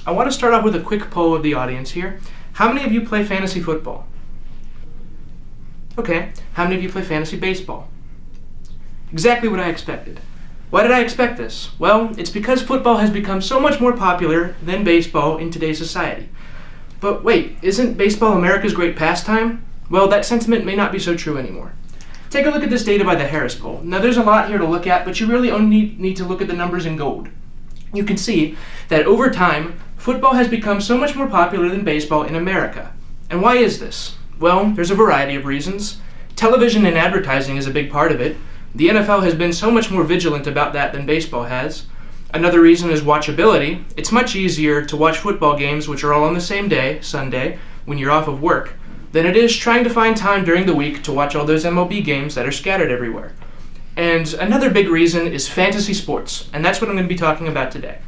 I want to start off with a quick poll of the audience here. How many of you play fantasy football? Okay, how many of you play fantasy baseball? Exactly what I expected. Why did I expect this? Well, it's because football has become so much more popular than baseball in today's society. But wait, isn't baseball America's great pastime? Well, that sentiment may not be so true anymore. Take a look at this data by the Harris poll. Now there's a lot here to look at, but you really only need to look at the numbers in gold. You can see that over time, football has become so much more popular than baseball in America. And why is this? Well, there's a variety of reasons. Television and advertising is a big part of it. The NFL has been so much more vigilant about that than baseball has. Another reason is watchability. It's much easier to watch football games, which are all on the same day, Sunday, when you're off of work, than it is trying to find time during the week to watch all those MLB games that are scattered everywhere. And another big reason is fantasy sports, and that's what I'm going to be talking about today.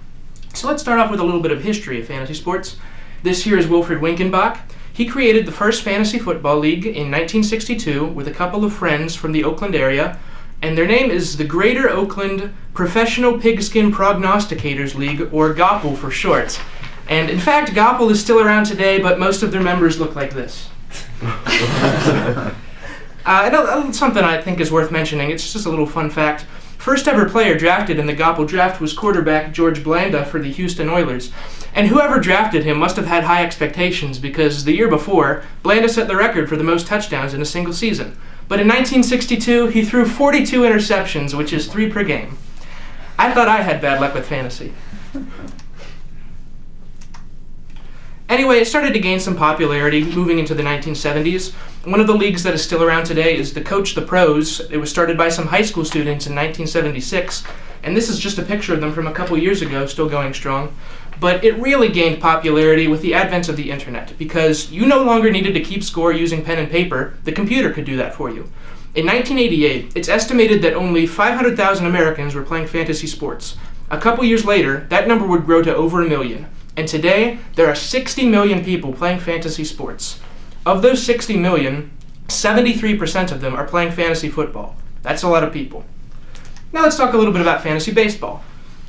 So let's start off with a little bit of history of fantasy sports. This here is Wilfred Winkenbach. He created the first fantasy football league in 1962 with a couple of friends from the Oakland area, and their name is the Greater Oakland Professional Pigskin Prognosticators League, or GOPL for short. And in fact, GOPL is still around today, but most of their members look like this. Something I think is worth mentioning, it's just a little fun fact. First ever player drafted in the GOPL draft was quarterback George Blanda for the Houston Oilers. And whoever drafted him must have had high expectations because the year before, Blanda set the record for the most touchdowns in a single season. But in 1962, he threw 42 interceptions, which is 3 per game. I thought I had bad luck with fantasy. Anyway, it started to gain some popularity moving into the 1970s. One of the leagues that is still around today is the Coach the Pros. It was started by some high school students in 1976, and this is just a picture of them from a couple years ago, still going strong. But it really gained popularity with the advent of the internet, because you no longer needed to keep score using pen and paper. The computer could do that for you. In 1988, it's estimated that only 500,000 Americans were playing fantasy sports. A couple years later, that number would grow to over 1 million. And today, there are 60 million people playing fantasy sports. Of those 60 million, 73% of them are playing fantasy football. That's a lot of people. Now let's talk a little bit about fantasy baseball.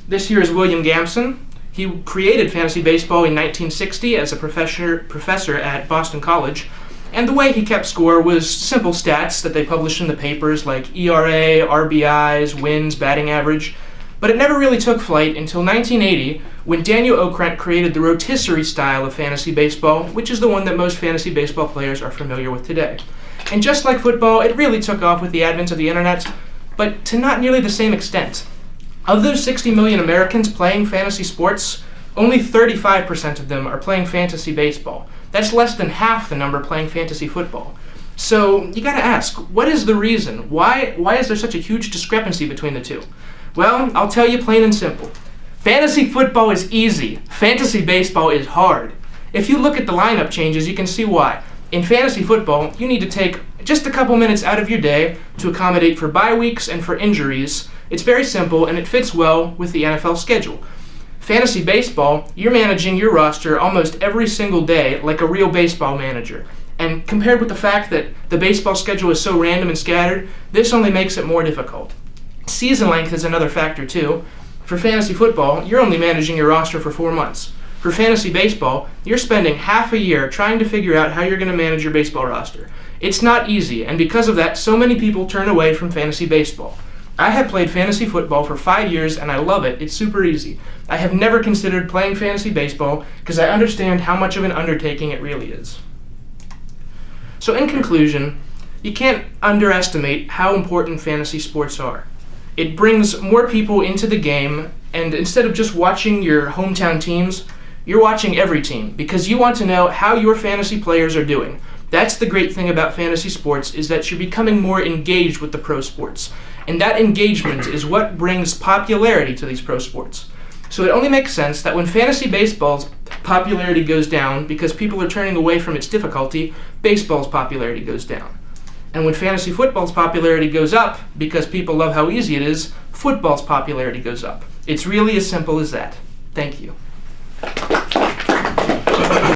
This here is William Gamson. He created fantasy baseball in 1960 as a professor at Boston College, and the way he kept score was simple stats that they published in the papers like ERA, RBIs, wins, batting average, but it never really took flight until 1980 when Daniel Okrent created the rotisserie style of fantasy baseball, which is the one that most fantasy baseball players are familiar with today. And just like football, it really took off with the advent of the internet, but to not nearly the same extent. Of those 60 million Americans playing fantasy sports, only 35% of them are playing fantasy baseball. That's less than half the number playing fantasy football. So you gotta ask, what is the reason? Why is there such a huge discrepancy between the two? Well, I'll tell you plain and simple. Fantasy football is easy. Fantasy baseball is hard. If you look at the lineup changes, you can see why. In fantasy football, you need to take just a couple minutes out of your day to accommodate for bye weeks and for injuries. It's very simple, and it fits well with the NFL schedule. Fantasy baseball, you're managing your roster almost every single day like a real baseball manager. And compared with the fact that the baseball schedule is so random and scattered, this only makes it more difficult. Season length is another factor too. For fantasy football, you're only managing your roster for 4 months. For fantasy baseball, you're spending half a year trying to figure out how you're going to manage your baseball roster. It's not easy, and because of that, so many people turn away from fantasy baseball. I have played fantasy football for 5 years, and I love it. It's super easy. I have never considered playing fantasy baseball because I understand how much of an undertaking it really is. So in conclusion, you can't underestimate how important fantasy sports are. It brings more people into the game, and instead of just watching your hometown teams, you're watching every team because you want to know how your fantasy players are doing. That's the great thing about fantasy sports, is that you're becoming more engaged with the pro sports. And that engagement is what brings popularity to these pro sports. So it only makes sense that when fantasy baseball's popularity goes down because people are turning away from its difficulty, baseball's popularity goes down. And when fantasy football's popularity goes up because people love how easy it is, football's popularity goes up. It's really as simple as that. Thank you.